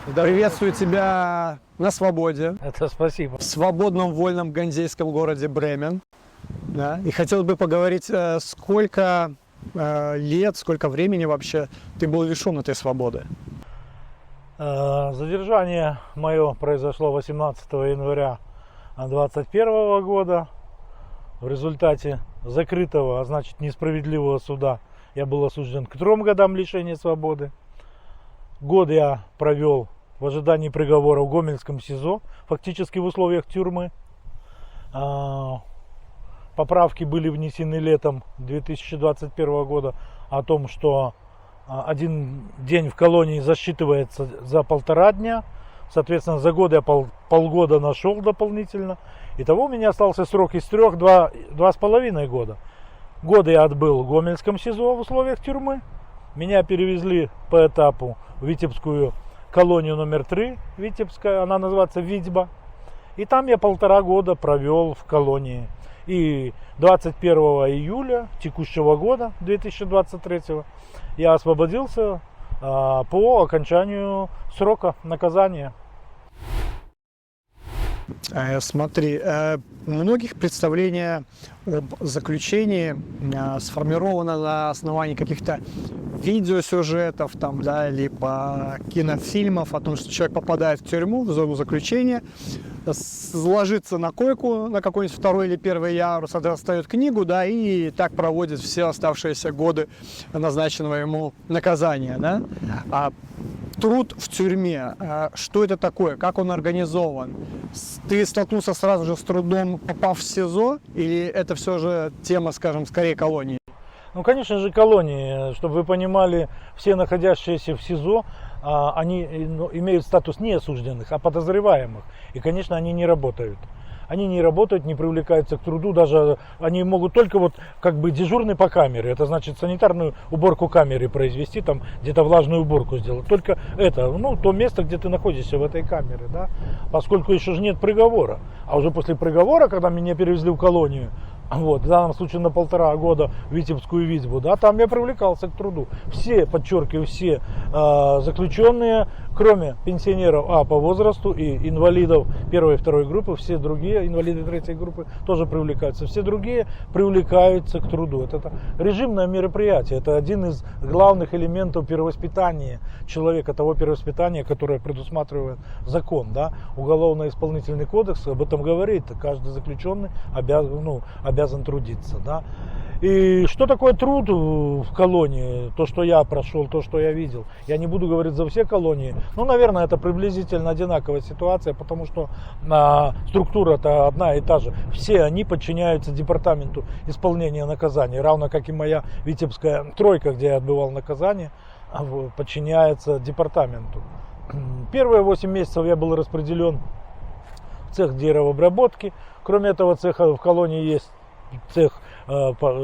Приветствую тебя на свободе, Это спасибо. в свободном, вольном ганзейском городе Бремен. Да? И хотел бы поговорить, сколько лет, сколько времени вообще ты был лишен этой свободы? Задержание мое произошло 18 января 2021 года. В результате закрытого, а значит несправедливого суда я был осужден к 3 годам лишения свободы. Год я провел в ожидании приговора в Гомельском СИЗО, фактически в условиях тюрьмы. Поправки были внесены летом 2021 года о том, что один день в колонии засчитывается за 1,5 дня. Соответственно, за год я полгода нашел дополнительно. Итого у меня остался срок из 3 2,5 года. Год я отбыл в Гомельском СИЗО в условиях тюрьмы. Меня перевезли по этапу в Витебскую колонию номер 3, Витебская, она называется Витьба. И там я 1,5 года провел в колонии. И 21 июля текущего года, 2023, я освободился по окончанию срока наказания. Смотри, у многих представление об заключении сформировано на основании каких-то видеосюжетов, там, да, либо кинофильмов о том, что человек попадает в тюрьму, в зону заключения, ложится на койку на какой-нибудь 2 или 1 ярус, достает книгу, да, и так проводит все оставшиеся годы назначенного ему наказания, да. А труд в тюрьме, что это такое, как он организован? Ты столкнулся сразу же с трудом, попав в СИЗО, или это все же тема, скажем, скорее колонии? Ну, конечно же, колонии. Чтобы вы понимали, все находящиеся в СИЗО, они имеют статус не осужденных, а подозреваемых. И, конечно, они не работают. Они не работают, не привлекаются к труду, даже они могут только вот как бы дежурный по камере, это значит санитарную уборку камеры произвести, там где-то влажную уборку сделать. Только это, ну, то место, где ты находишься в этой камере, да, поскольку еще же нет приговора. А уже после приговора, когда меня перевезли в колонию, вот, в данном случае на 1,5 года в Витебскую Витьбу, да, там я привлекался к труду. Все, подчеркиваю, все заключенные, кроме пенсионеров по возрасту и инвалидов 1 и 2 группы, все другие, инвалиды 3 группы тоже привлекаются. Все другие привлекаются к труду. Это режимное мероприятие, это один из главных элементов перевоспитания человека, того перевоспитания, которое предусматривает закон, да. Уголовно-исполнительный кодекс об этом говорит, каждый заключенный обязан трудиться, да. И что такое труд в колонии? То, что я прошел, то, что я видел. Я не буду говорить за все колонии. Ну, наверное, это приблизительно одинаковая ситуация, потому что структура-то одна и та же. Все они подчиняются департаменту исполнения наказаний, равно как и моя Витебская тройка, где я отбывал наказание, подчиняется департаменту. Первые 8 месяцев я был распределен в цех деревообработки. Кроме этого цеха в колонии есть цех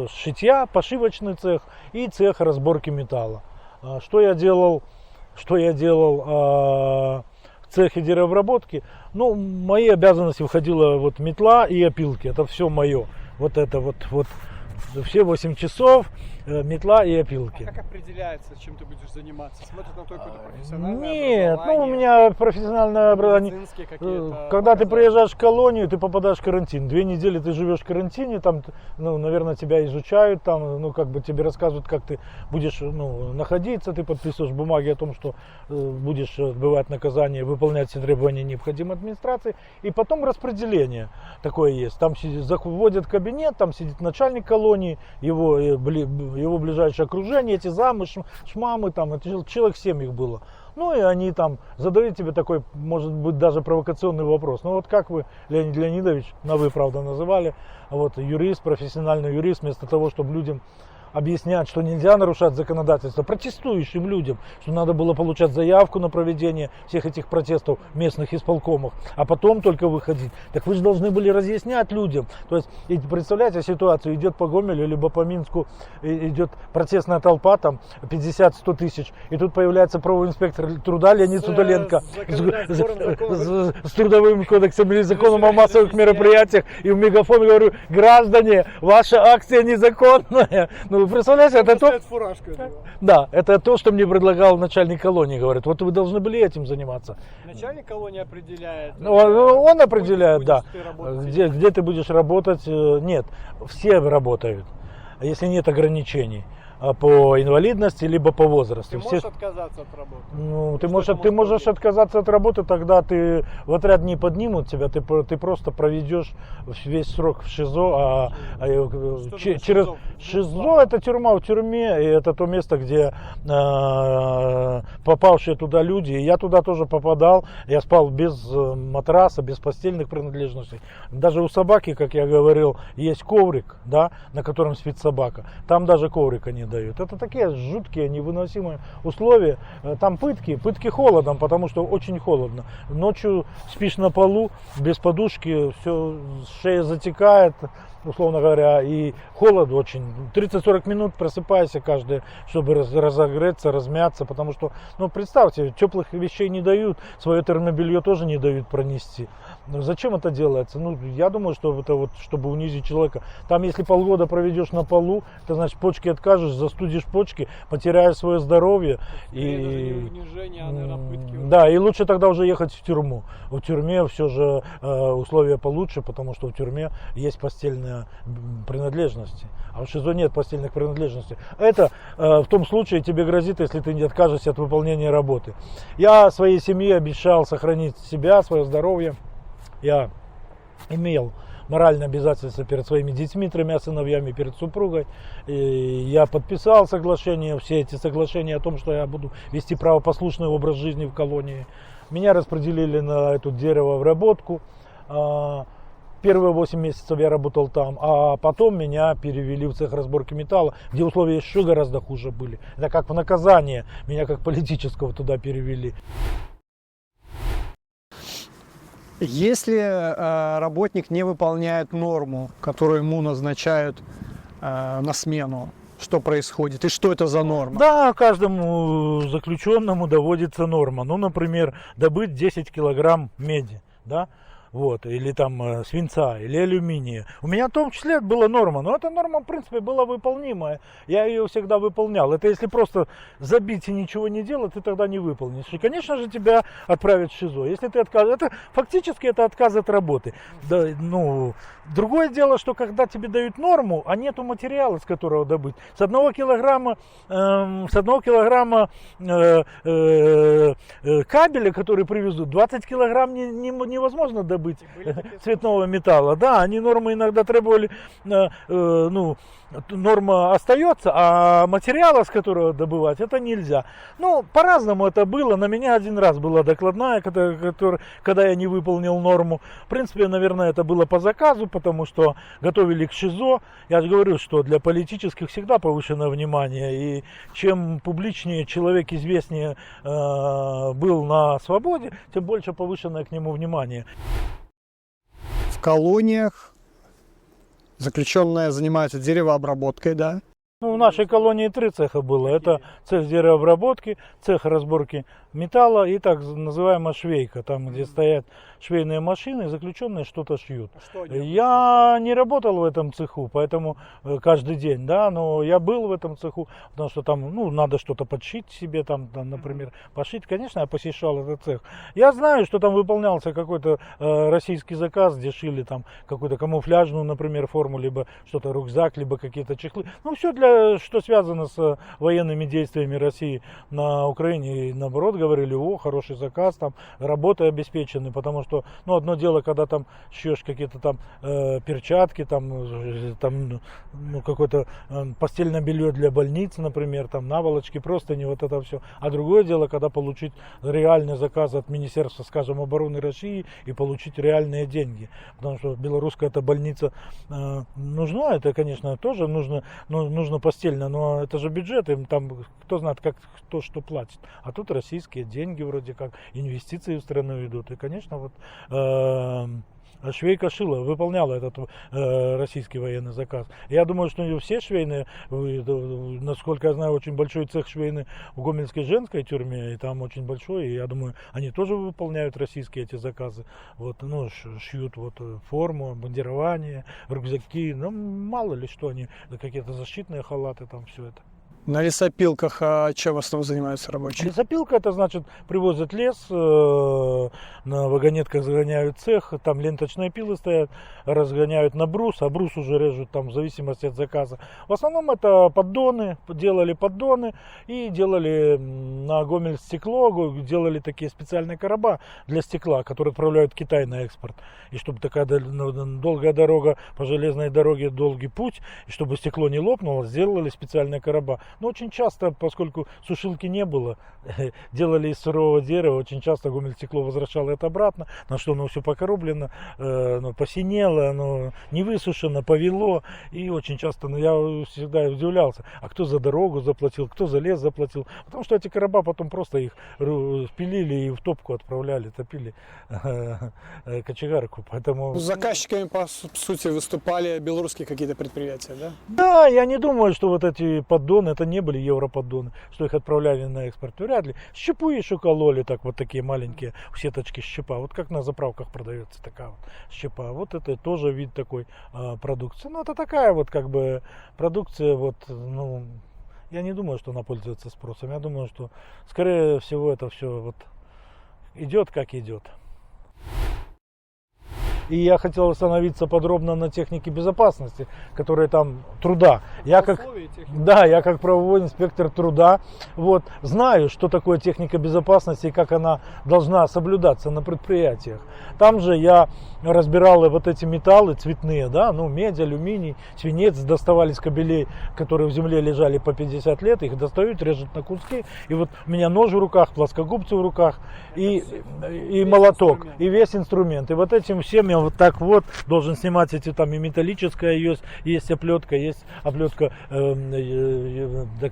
шитья, пошивочный цех и цех разборки металла. Что я делал в цехе деревообработки? Ну, мои обязанности входила вот метла и опилки. Это все мое. Вот это вот все 8 часов метла и опилки. А как определяется, чем ты будешь заниматься? Смотрят на то, какое-то профессиональное Нет, образование? у меня профессиональное образование. Когда ты приезжаешь в колонию, ты попадаешь в карантин. 2 недели ты живешь в карантине, там, наверное, тебя изучают, там, как бы тебе рассказывают, как ты будешь, находиться, ты подписываешь бумаги о том, что будешь отбывать наказание, выполнять все требования необходимой администрации, и потом распределение такое есть. Там вводят в кабинет, там сидит начальник колонии, его ближайшее окружение, эти замы, шмамы, там, это человек 7 их было. Ну и они там задают тебе такой, может быть, даже провокационный вопрос. Ну вот как вы, Леонид Леонидович, вы, правда, называли, юрист, профессиональный юрист, вместо того, чтобы людям объяснять, что нельзя нарушать законодательство протестующим людям, что надо было получать заявку на проведение всех этих протестов в местных исполкомах, а потом только выходить. Так вы же должны были разъяснять людям. То есть, представляете ситуацию, идет по Гомелю, либо по Минску, идет протестная толпа, там 50-100 тысяч, и тут появляется правовой инспектор труда Леонид Судоленко с трудовым кодексом или законом о массовых мероприятиях, и в мегафон говорю: граждане, ваша акция незаконная. Ну, вы представляете, это то, фуражка. да, это то, что мне предлагал начальник колонии, говорит, вот вы должны были этим заниматься. Начальник колонии определяет. Ну, он определяет, да, ты работать. где ты будешь работать. Нет, все работают, если нет ограничений по инвалидности либо по возрасту. Ты можешь отказаться от работы. Ну, ты Что можешь это отказаться от работы, тогда ты в отряд не поднимут тебя, ты просто проведешь весь срок в ШИЗО. Через ШИЗО это тюрьма в тюрьме, и это то место, где попавшие туда люди. И я туда тоже попадал, я спал без матраса, без постельных принадлежностей. Даже у собаки, как я говорил, есть коврик, да, на котором спит собака. Там даже коврика не дают. Это такие жуткие, невыносимые условия. Там пытки холодом, потому что очень холодно. Ночью спишь на полу, без подушки, все, шея затекает, условно говоря, и холод очень. 30-40 минут просыпайся каждый, чтобы разогреться, размяться, потому что, ну, представьте, теплых вещей не дают, свое термобелье тоже не дают пронести. Ну, зачем это делается? Ну, я думаю, что это вот, чтобы унизить человека. Там, если полгода проведешь на полу, то, значит, почки откажешь, застудишь почки, потеряешь свое здоровье. Да, и лучше тогда уже ехать в тюрьму. В тюрьме все же условия получше, потому что в тюрьме есть постельные принадлежности. А в ШИЗО нет постельных принадлежностей. Это в том случае тебе грозит, если ты не откажешься от выполнения работы. Я своей семье обещал сохранить себя, свое здоровье. Я имел моральное обязательство перед своими детьми, 3 сыновьями, перед супругой. И я подписал соглашение, все эти соглашения о том, что я буду вести правопослушный образ жизни в колонии. Меня распределили на эту деревообработку. Первые 8 месяцев я работал там, а потом меня перевели в цех разборки металла, где условия еще гораздо хуже были. Это как в наказание, меня как политического туда перевели. Если работник не выполняет норму, которую ему назначают на смену, что происходит и что это за норма? Да, каждому заключенному доводится норма. Ну, например, добыть 10 килограмм меди, да, вот, или там свинца, или алюминия. У меня в том числе была норма, но эта норма, в принципе, была выполнимая. Я ее всегда выполнял. Это если просто забить и ничего не делать, ты тогда не выполнишь. И, конечно же, тебя отправят в ШИЗО. Если ты отказ... это фактически это отказ от работы. Да, ну, другое дело, что когда тебе дают норму, а нету материала, с которого добыть. С 1 килограмма, кабеля, который привезут, 20 килограмм невозможно добыть цветного металла. Да, они нормы иногда требовали, норма остается, а материала, с которого добывать, это нельзя. Ну, по-разному это было. На меня один раз была докладная, когда я не выполнил норму. В принципе, наверное, это было по заказу, потому что готовили к ШИЗО. Я же говорю, что для политических всегда повышенное внимание. И чем публичнее человек, известнее был на свободе, тем больше повышенное к нему внимание. В колониях заключенные занимаются деревообработкой, да? Ну, в нашей колонии 3 цеха было. Это цех деревообработки, цех разборки металла и так называемая швейка, там, где стоят швейные машины, и заключенные что-то шьют. Я не работал в этом цеху, поэтому каждый день, да, но я был в этом цеху, потому что там, ну, надо что-то подшить себе, там, например, пошить. Конечно, я посещал этот цех. Я знаю, что там выполнялся какой-то российский заказ, где шили там какую-то камуфляжную, например, форму, либо что-то рюкзак, либо какие-то чехлы. Ну, все что связано с военными действиями России на Украине. И наоборот говорили, о, хороший заказ, там работа обеспечены, потому что, ну, одно дело, когда там шьешь какие-то там перчатки, там ну, какое-то постельное белье для больниц, например, там наволочки, простыни, вот это все. А другое дело, когда получить реальный заказ от Министерства, скажем, обороны России и получить реальные деньги. Потому что белорусская эта больница нужна, это, конечно, тоже нужно постельно, но это же бюджет, им там кто знает, как кто что платит. А тут российские деньги вроде как, инвестиции в страну идут. И, конечно, вот швейка шила, выполняла этот российский военный заказ. Я думаю, что все швейные, насколько я знаю, очень большой цех швейный в Гомельской женской тюрьме, и там очень большой, и я думаю, они тоже выполняют российские эти заказы. Вот, ну, шьют вот форму, бандирование, рюкзаки, ну, мало ли что они, какие-то защитные халаты, там все это. На лесопилках чем в основном занимаются рабочие? Лесопилка, это значит, привозят лес, на вагонетках загоняют цех, там ленточные пилы стоят, разгоняют на брус, а брус уже режут там в зависимости от заказа. В основном это поддоны, делали поддоны и делали на Гомель стекло, делали такие специальные короба для стекла, которые отправляют в Китай на экспорт. И чтобы такая долгая дорога по железной дороге, долгий путь, и чтобы стекло не лопнуло, сделали специальные короба. Но очень часто, поскольку сушилки не было, делали из сырого дерева, очень часто Гомельстекло возвращало это обратно, на что оно все покороблено, посинело, оно не высушено, повело. И очень часто, я всегда удивлялся, а кто за дорогу заплатил, кто за лес заплатил. Потому что эти короба потом просто их спилили и в топку отправляли, топили кочегарку. Поэтому... Заказчиками, по сути, выступали белорусские какие-то предприятия, да? Да, я не думаю, что вот эти поддоны, это не были европоддоны, что их отправляли на экспорт. Вряд ли. Щепу еще кололи, так вот такие маленькие сеточки щепа. Вот как на заправках продается такая вот щепа. Вот это тоже вид такой продукции. Ну, это такая вот как бы продукция, вот, ну, я не думаю, что она пользуется спросом. Я думаю, что, скорее всего, это все вот идет, как идет. И я хотел остановиться подробно на технике безопасности, которая там труда. Я как правовой инспектор труда вот, знаю, что такое техника безопасности и как она должна соблюдаться на предприятиях. Там же я разбирал вот эти металлы цветные, да, ну, медь, алюминий, свинец, доставали с кабелей, которые в земле лежали по 50 лет, их достают, режут на куски. И вот у меня нож в руках, плоскогубцы в руках и молоток, инструмент. И весь инструмент. И вот этим всем я вот так вот должен снимать эти там и металлическая есть оплетка, есть оплетка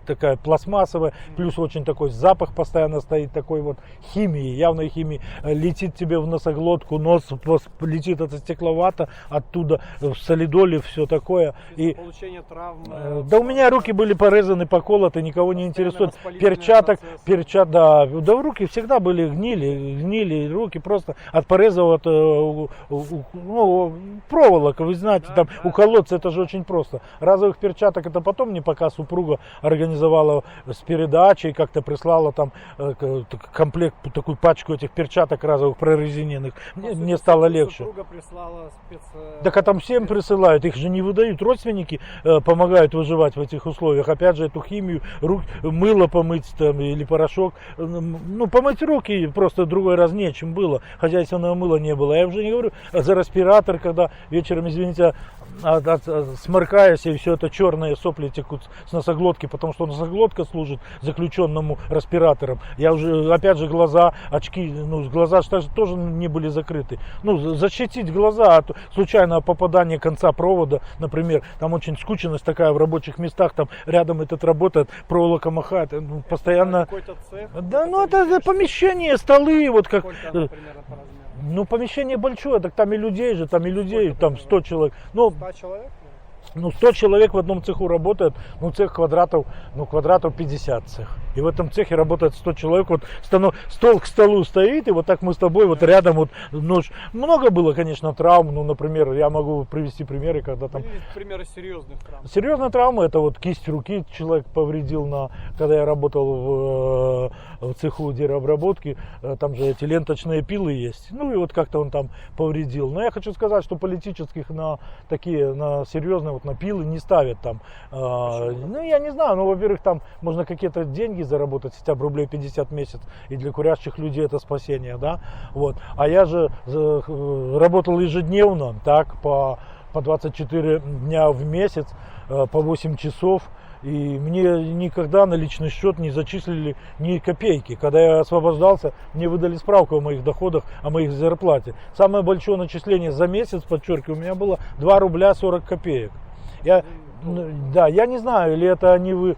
такая пластмассовая, плюс очень такой запах постоянно стоит, такой вот химии, явной химии. Летит тебе в носоглотку, нос летит от стекловата, оттуда в солидоле, все такое. И получение травм. Да у меня руки были порезаны, поколоты, никого не интересует. Перчаток, да, руки всегда были гнили руки просто от порезов, от проволока, вы знаете, там уколоться, это же очень просто. Разовых перчаток это потом мне пока супруга организовала с передачей, как-то прислала там комплект, такую пачку этих перчаток разовых прорезиненных. Мне стало легче. Супруга прислала Так а там всем присылают, их же не выдают, родственники помогают выживать в этих условиях. Опять же, эту химию, мыло помыть там, или порошок, ну помыть руки просто другой раз нечем было, хозяйственного мыла не было. Я уже не говорю за респиратор, когда вечером, извините, сморкаюсь, и все это черные сопли текут с носоглотки, потому что носоглотка служит заключенному респиратором. Я уже, опять же, глаза, очки, ну, глаза тоже не были закрыты. Ну, защитить глаза от случайного попадания конца провода, например, там очень скученность такая в рабочих местах, там рядом этот работает, проволока махает, ну, постоянно... Какой-то цех? Да, ну, это помещение, столы, вот как... Сколько оно примерно по размеру? Ну, помещение большое, так там и людей же, там 100 человек. Ну, 100 человек? Ну, 100 человек в одном цеху работает, ну, цех квадратов 50 цех. И в этом цехе работает 100 человек, вот стол к столу стоит, и вот так мы с тобой вот рядом вот нож. Много было, конечно, травм, ну, например, я могу привести примеры, когда там... Примеры серьезных травм. Серьезные травмы, это вот кисть руки человек повредил, когда я работал в цеху деревообработки, там же эти ленточные пилы есть, ну, и вот как-то он там повредил. Но я хочу сказать, что политических на серьезные, вот на пилы не ставят там. Ну, я не знаю, ну, во-первых, там можно какие-то деньги заработать, хотя бы рублей 50 в месяц, и для курящих людей это спасение, да, вот. А я же работал ежедневно, так, по 24 дня в месяц, по 8 часов, и мне никогда на личный счет не зачислили ни копейки. Когда я освобождался, мне выдали справку о моих доходах, о моих зарплате. Самое большое начисление за месяц, подчеркиваю, у меня было 2 рубля 40 копеек. Да, я не знаю, или это они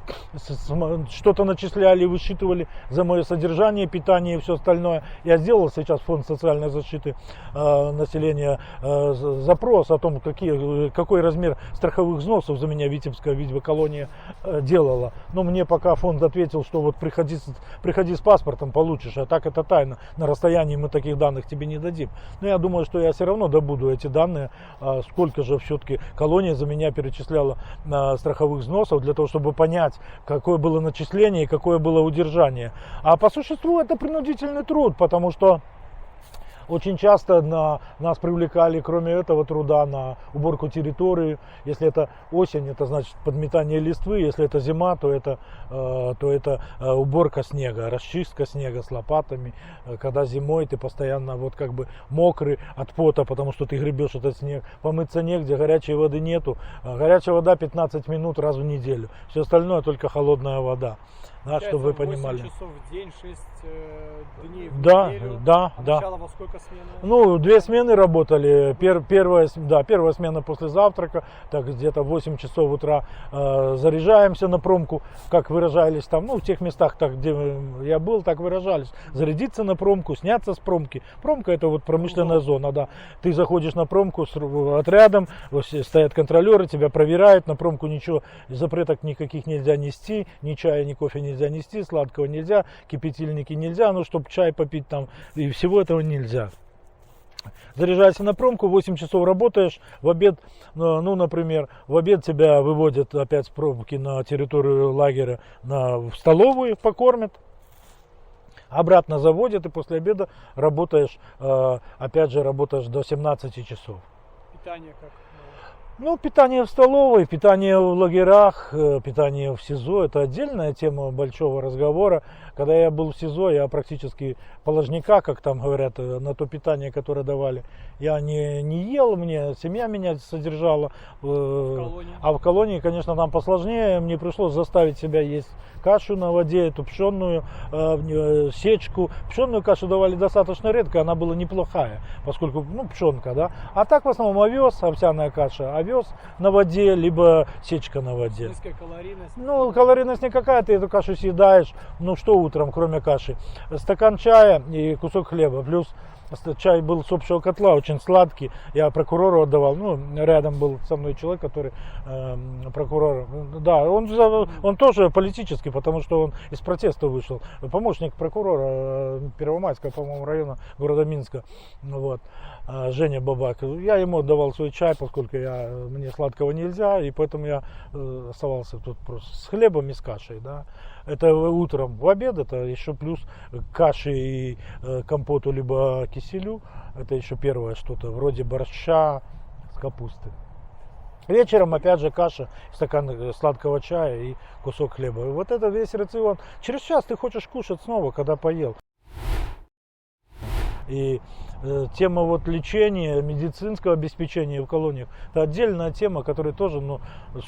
что-то начисляли, высчитывали за мое содержание, питание и все остальное. Я сделал сейчас фонд социальной защиты населения запрос о том, какой размер страховых взносов за меня Витебская колония делала. Но мне пока фонд ответил, что вот приходи с паспортом, получишь, а так это тайна. На расстоянии мы таких данных тебе не дадим. Но я думаю, что я все равно добуду эти данные, сколько же все-таки колония за меня перечисляла страховых взносов, для того, чтобы понять, какое было начисление и какое было удержание. А по существу это принудительный труд, потому что очень часто нас привлекали, кроме этого труда, на уборку территории. Если это осень, это значит подметание листвы. Если это зима, то это уборка снега, расчистка снега с лопатами. Когда зимой ты постоянно вот как бы мокрый от пота, потому что ты гребешь этот снег. Помыться негде, горячей воды нету. Горячая вода 15 минут раз в неделю. Все остальное только холодная вода. Да, чтобы вы понимали. 8 часов в день, 6 дней в Да, неделю. да, А да. начало во сколько смены? Ну, 2 смены работали. Первая смена после завтрака, так где-то в 8 часов утра заряжаемся на промку, как выражались там, ну, в тех местах, так, где я был, так выражались. Зарядиться на промку, сняться с промки. Промка — это вот промышленная зона, да. Ты заходишь на промку с отрядом, стоят контролеры, тебя проверяют, на промку ничего, запреток никаких нельзя нести, ни чая, ни кофе нельзя нести, сладкого нельзя, кипятильники нельзя, ну, чтобы чай попить там, и всего этого нельзя. Заряжаешься на промку, 8 часов работаешь, в обед, ну, например, в обед тебя выводят опять с промки на территорию лагеря в столовую, покормят, обратно заводят, и после обеда работаешь, опять же, работаешь до 17 часов. Питание как? Ну, питание в столовой, питание в лагерях, питание в СИЗО — это отдельная тема большого разговора. Когда я был в СИЗО, я практически положника, как там говорят, на то питание, которое давали, я не ел, мне семья меня содержала. А в колонии, конечно, там посложнее. Мне пришлось заставить себя есть кашу на воде, эту пшенную сечку. Пшенную кашу давали достаточно редко, она была неплохая, поскольку, ну, пшенка, да. А так в основном овес, овсяная каша, овес на воде, либо сечка на воде. Низкая калорийность? Ну, калорийность никакая, ты эту кашу съедаешь, ну, что утром, кроме каши? Стакан чая и кусок хлеба, плюс чай был с общего котла, очень сладкий. Я прокурору отдавал. Ну, рядом был со мной человек, который прокурор. Да, он тоже политический, потому что он из протеста вышел. Помощник прокурора Первомайского, по-моему, района города Минска. Вот. Женя Бабак. Я ему отдавал свой чай, поскольку мне сладкого нельзя, и поэтому я оставался тут просто с хлебом и с кашей. Да. Это утром. В обед это еще плюс каши и компоту либо киселю. Это еще первое что-то вроде борща с капустой. Вечером опять же каша, стакан сладкого чая и кусок хлеба. И вот это весь рацион. Через час ты хочешь кушать снова, когда поел. И тема вот лечения, медицинского обеспечения в колониях — это отдельная тема, которой тоже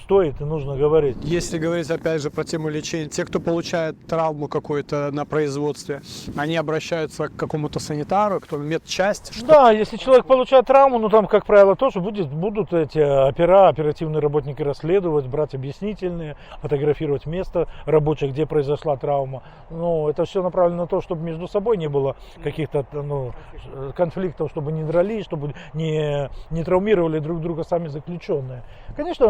стоит и нужно говорить. Если говорить опять же про тему лечения, те, кто получает травму какую-то на производстве, они обращаются к какому-то санитару, кто медчасть? Да, если человек получает травму, ну там, как правило, тоже будут эти оперативные работники расследовать, брать объяснительные, фотографировать место рабочее, где произошла травма. Но это все направлено на то, чтобы между собой не было каких-то конфликтов, чтобы не дрались, чтобы не травмировали друг друга сами заключенные. Конечно,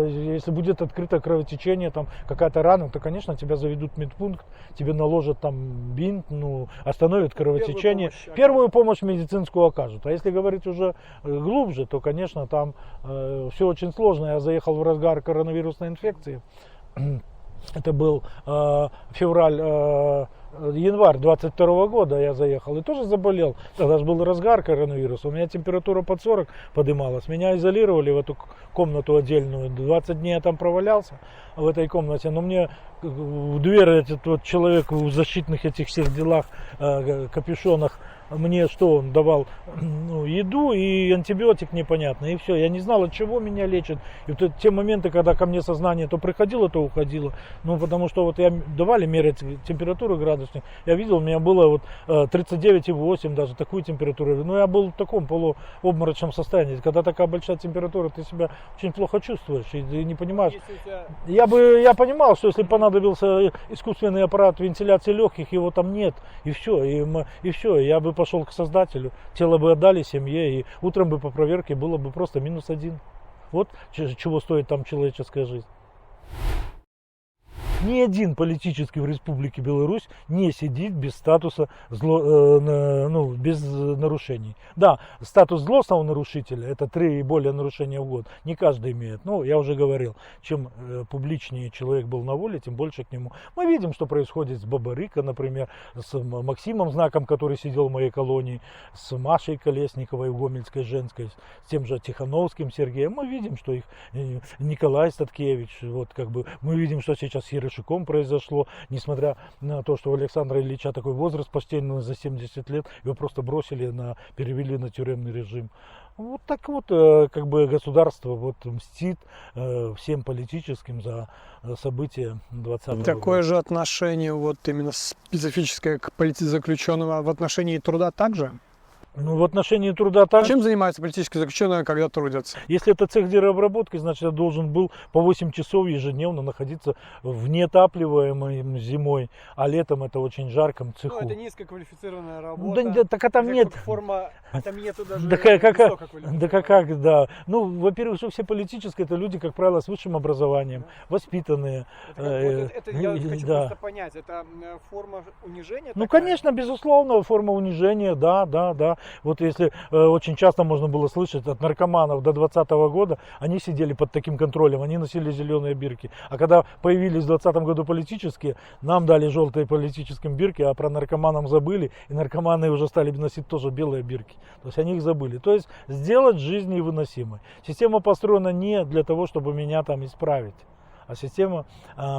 если будет открыто кровотечение, там какая-то рана, то, конечно, тебя заведут в медпункт, тебе наложат там бинт, остановят кровотечение. Первую помощь медицинскую окажут. А если говорить уже глубже, то, конечно, там все очень сложно. Я заехал в разгар коронавирусной инфекции. Это был январь 22 года я заехал и тоже заболел. Тогда же был разгар коронавируса. У меня температура под 40 поднималась. Меня изолировали в эту комнату отдельную. 20 дней я там провалялся в этой комнате. Но мне в дверь этот вот человек в защитных этих всех делах, капюшонах мне что он давал, ну, еду и антибиотик непонятно, и все. Я не знал, от чего меня лечат. И вот те моменты, когда ко мне сознание то приходило, то уходило. Ну, потому что вот давали мерять температуру градусник. Я видел, у меня было вот 39,8, даже такую температуру. Но я был в таком полуобморочном состоянии. Когда такая большая температура, ты себя очень плохо чувствуешь и ты не понимаешь. Я понимал, что если понадобился искусственный аппарат вентиляции легких, его там нет. И все. И все. Я бы пошел к создателю, тело бы отдали семье, и утром бы по проверке было бы просто -1. Вот чего стоит там человеческая жизнь. Ни один политический в Республике Беларусь не сидит без статуса без нарушений. Да, статус злостного нарушителя, это 3 и более нарушения в год, не каждый имеет. Ну, я уже говорил, чем публичнее человек был на воле, тем больше к нему. Мы видим, что происходит с Бабарыко, например, с Максимом Знаком, который сидел в моей колонии, с Машей Колесниковой в Гомельской женской, с тем же Тихановским Сергеем. Мы видим, что их Николай Статкевич, вот как бы мы видим, что сейчас с Ерошуком произошло, несмотря на то, что у Александра Ильича такой возраст почтенный за 70 лет, его просто бросили, перевели на тюремный режим. Вот так вот как бы государство вот мстит всем политическим за события 20 года. Такое же отношение вот именно специфическое к политзаключенным в отношении труда также? Ну, в отношении труда так. Чем занимаются политические заключенные, когда трудятся? Если это цех деревообработки, значит, я должен был по 8 часов ежедневно находиться в неотапливаемой зимой, а летом это очень жарком цеху. Ну, это низкоквалифицированная работа. Да, так а там нет. Форма, там нету даже да как, да. Ну, во-первых, что все политические, это люди, как правило, с высшим образованием, воспитанные. Это я хочу просто понять, это форма унижения? Ну, конечно, безусловно, форма унижения, да. Вот если очень часто можно было слышать от наркоманов до 2020 года, они сидели под таким контролем, они носили зеленые бирки. А когда появились в 2020 году политические, нам дали желтые политические бирки, а про наркоманам забыли, и наркоманы уже стали носить тоже белые бирки. То есть они их забыли. То есть сделать жизнь невыносимой. Система построена не для того, чтобы меня там исправить. А система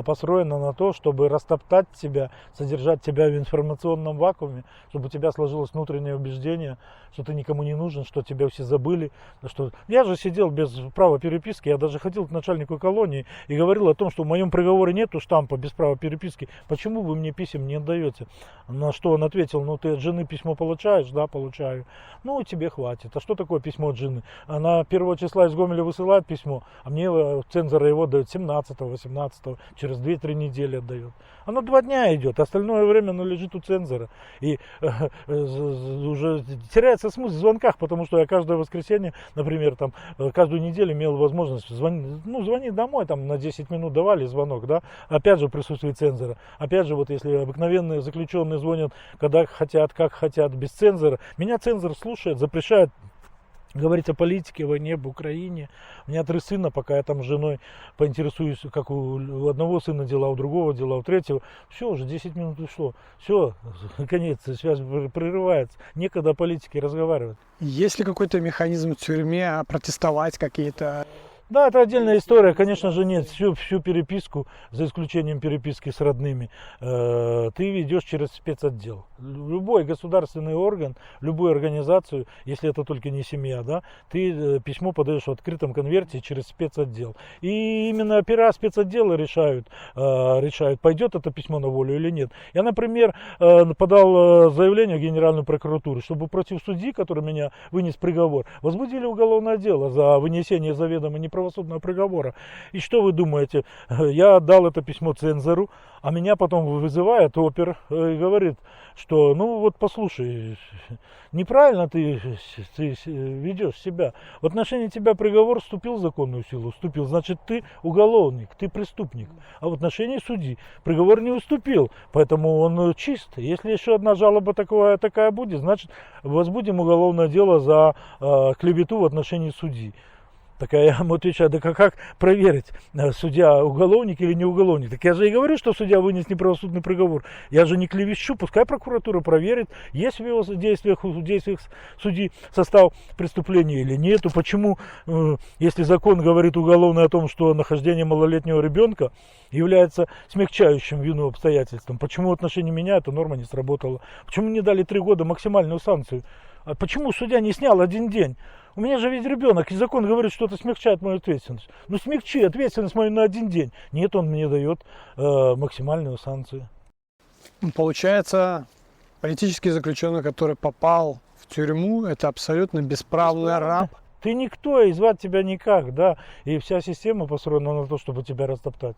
построена на то, чтобы растоптать тебя, содержать тебя в информационном вакууме, чтобы у тебя сложилось внутреннее убеждение, что ты никому не нужен, что тебя все забыли. Что... Я же сидел без права переписки, я даже ходил к начальнику колонии и говорил о том, что в моем приговоре нету штампа без права переписки, почему вы мне писем не отдаете? На что он ответил, ну ты от жены письмо получаешь? Да, получаю. Ну тебе хватит. А что такое письмо от жены? Она 1 числа из Гомеля высылает письмо, а мне цензора его дает 17-18, через 2-3 недели отдает. Оно 2 дня идет, остальное время оно лежит у цензора. И уже теряется смысл в звонках, потому что я каждое воскресенье, например, там, каждую неделю имел возможность звонить домой, там на 10 минут давали звонок, да, опять же в присутствии цензора. Опять же, вот если обыкновенные заключенные звонят, когда хотят, как хотят, без цензора, меня цензор слушает, запрещает говорить о политике, о войне, об Украине. У меня 3 сына, пока я там с женой поинтересуюсь, как у одного сына дела, у другого дела, у третьего. Все, уже 10 минут ушло. Все, конец, связь прерывается. Некогда о политике разговаривать. Есть ли какой-то механизм в тюрьме протестовать какие-то? Да, это отдельная история, конечно же нет. Всю переписку, за исключением переписки с родными, ты ведешь через спецотдел. Любой государственный орган, любую организацию, если это только не семья, да, ты письмо подаешь в открытом конверте через спецотдел. И именно опера спецотдела решают, пойдет это письмо на волю или нет. Я, например, подал заявление в Генеральную прокуратуру, чтобы против судьи, который меня вынес приговор, возбудили уголовное дело за вынесение заведомо неправосудного приговора. И что вы думаете? Я отдал это письмо цензору, а меня потом вызывает опер и говорит, что ну вот послушай, неправильно ты ведешь себя. В отношении тебя приговор вступил в законную силу, значит ты уголовник, ты преступник. А в отношении судьи приговор не уступил, поэтому он чист. Если еще одна жалоба такая будет, значит возбудим уголовное дело за клевету в отношении судьи. Так я ему отвечаю, да как проверить, судья уголовник или не уголовник? Так я же и говорю, что судья вынес неправосудный приговор. Я же не клевещу, пускай прокуратура проверит, есть в его действиях судьи состав преступления или нету. Почему, если закон говорит уголовный о том, что нахождение малолетнего ребенка является смягчающим вину обстоятельством, почему в отношении меня эта норма не сработала? Почему не дали 3 года максимальную санкцию? А почему судья не снял 1 день? У меня же ведь ребенок, и закон говорит, что это смягчает мою ответственность. Ну смягчи ответственность мою на 1 день. Нет, он мне дает максимальную санкцию. Получается, политический заключенный, который попал в тюрьму, это абсолютно бесправный раб. Ты никто, и звать тебя никак, да. И вся система построена на то, чтобы тебя растоптать.